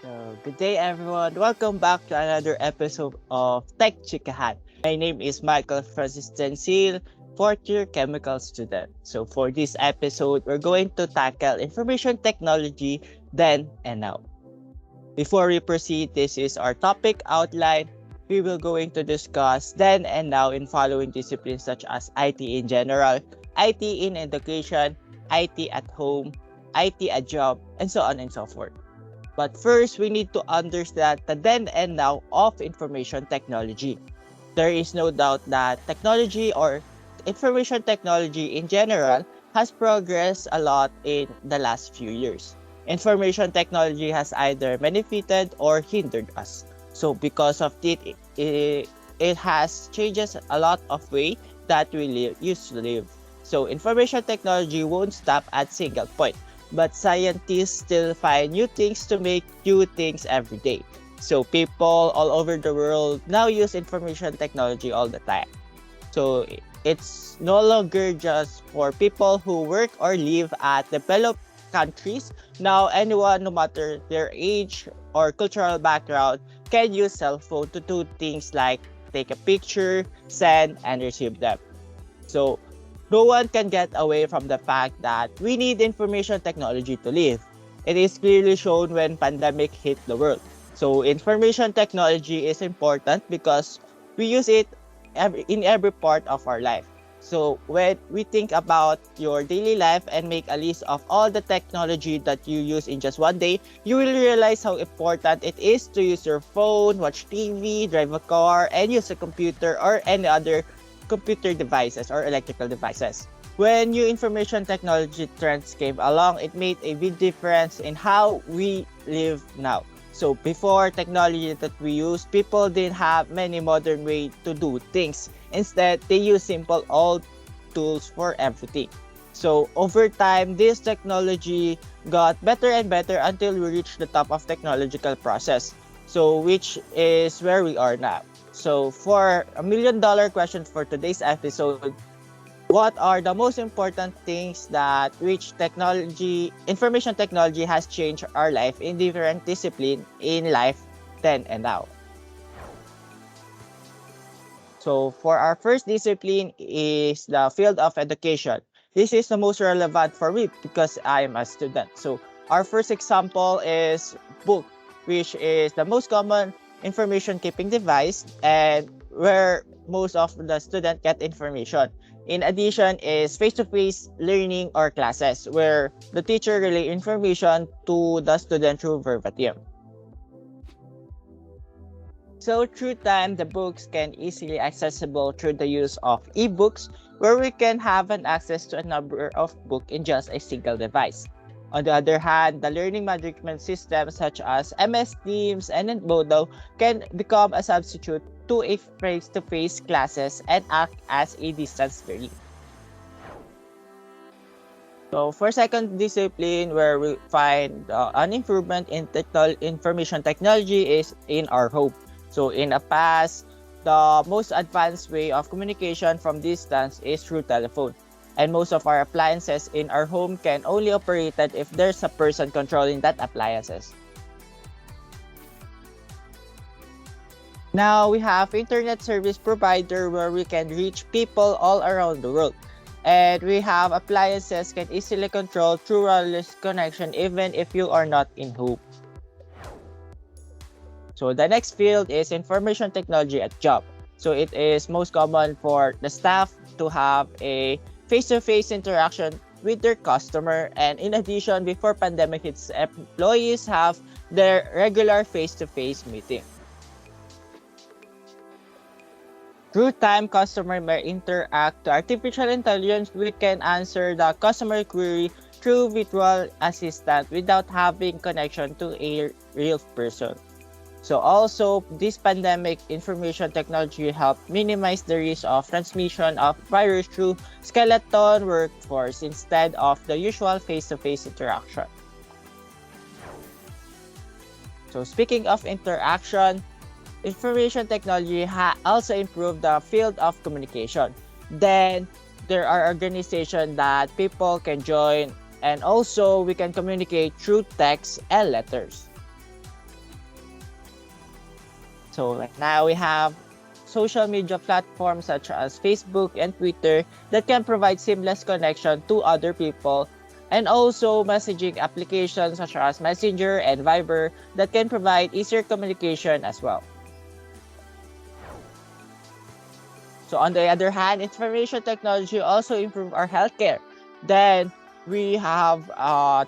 Good day, everyone. Welcome back to another episode of Tech Chikahan. My name is Michael Francis Danzil, fourth year chemical student. So, for this episode, we're going to tackle information technology then and now. Before we proceed, this is our topic outline. We will going to discuss then and now in following disciplines such as IT in general, IT in education, IT at home, IT at job, and so on and so forth. But first, we need to understand the then and now of information technology. There is no doubt that technology or information technology in general has progressed a lot in the last few years. Information technology has either benefited or hindered us. So because of it has changes a lot of way that we used to live. So information technology won't stop at single point, but scientists still find new things to make new things every day. So people all over the world now use information technology all the time. So it's no longer just for people who work or live at developed countries. Now anyone, no matter their age or cultural background, can use cell phone to do things like take a picture, send, and receive them. So no one can get away from the fact that we need information technology to live. It is clearly shown when pandemic hit the world. So information technology is important because we use it in every part of our life. So when we think about your daily life and make a list of all the technology that you use in just one day, you will realize how important it is to use your phone, watch TV, drive a car, and use a computer or any other computer devices or electrical devices. When new information technology trends came along, it made a big difference in how we live now. So before technology that we use, people didn't have many modern ways to do things. Instead, they use simple old tools for everything. So over time, this technology got better and better until we reached the top of technological process. So which is where we are now. So for $1 million question for today's episode, what are the most important things that which information technology has changed our life in different discipline in life then and now? So for our first discipline is the field of education. This is the most relevant for me because I am a student. So our first example is book, which is the most common information keeping device and where most of the student get information. In addition is face-to-face learning or classes where the teacher relay information to the student through verbatim. So through time, the books can easily accessible through the use of ebooks where we can have an access to a number of books in just a single device. On the other hand, the learning management systems such as MS Teams and Moodle can become a substitute to a face-to-face classes and act as a distance learning. So for second discipline where we find an improvement in information technology is in our home. So in the past, the most advanced way of communication from distance is through telephone. And most of our appliances in our home can only operate it if there's a person controlling that appliances. Now we have internet service provider where we can reach people all around the world. And we have appliances can easily control through wireless connection even if you are not in home. So the next field is information technology at job. So it is most common for the staff to have a face-to-face interaction with their customer, and in addition, before pandemic hits, employees have their regular face-to-face meeting. Through time, customer may interact to artificial intelligence. We can answer the customer query through virtual assistant without having connection to a real person. So also, this pandemic information technology helped minimize the risk of transmission of virus through skeleton workforce instead of the usual face-to-face interaction. So speaking of interaction, information technology also improved the field of communication. Then there are organizations that people can join, and also we can communicate through text and letters. So right now we have social media platforms such as Facebook and Twitter that can provide seamless connection to other people, and also messaging applications such as Messenger and Viber that can provide easier communication as well. So on the other hand, information technology also improve our healthcare. Then we have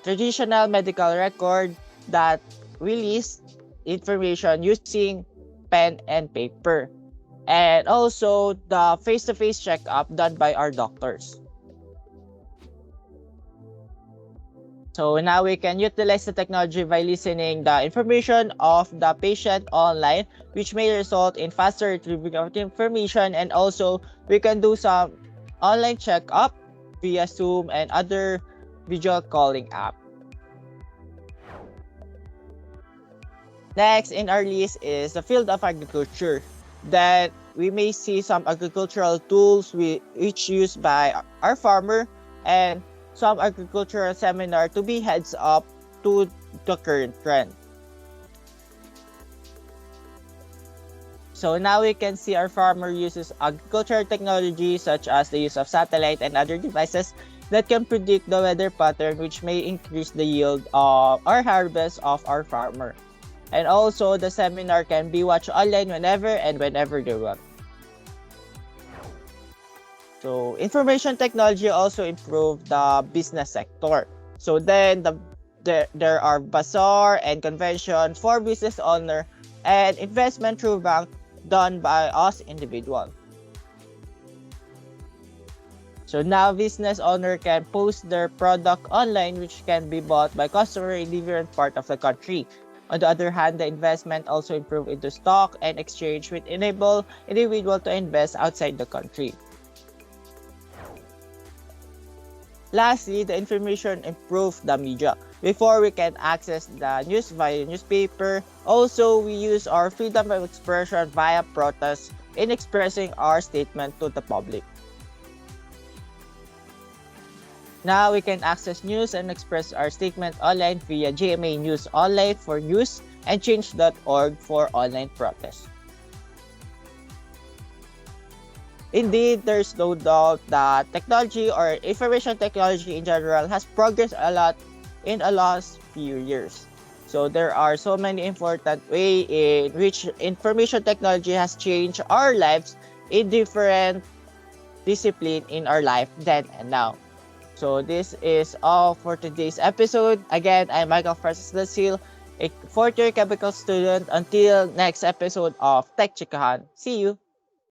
traditional medical record that release information using pen and paper, and also the face-to-face checkup done by our doctors. So now we can utilize the technology by listening the information of the patient online, which may result in faster retrieving of the information, and also we can do some online checkup via Zoom and other video calling app. Next in our list is the field of agriculture. That we may see some agricultural tools which used by our farmer, and some agricultural seminar to be heads up to the current trend. So now we can see our farmer uses agricultural technology such as the use of satellite and other devices that can predict the weather pattern, which may increase the yield of our harvest of our farmer. And also the seminar can be watched online whenever they want. So information technology also improved the business sector. So then there are bazaar and convention for business owner, and investment through bank done by us individual. So now business owner can post their product online, which can be bought by customer in different part of the country. On the other hand, the investment also improved into stock and exchange, which enable individual to invest outside the country. Lastly, the information improved the media. Before we can access the news via newspaper, also we use our freedom of expression via protest in expressing our statement to the public. Now we can access news and express our statement online via GMA News Online for news and change.org for online protest. Indeed, there's no doubt that technology or information technology in general has progressed a lot in the last few years. So there are so many important ways in which information technology has changed our lives in different discipline in our life then and now. So this is all for today's episode. Again, I'm Michael Francis Danzil, a fourth-year chemical student. Until next episode of Tech Chikahan. See you!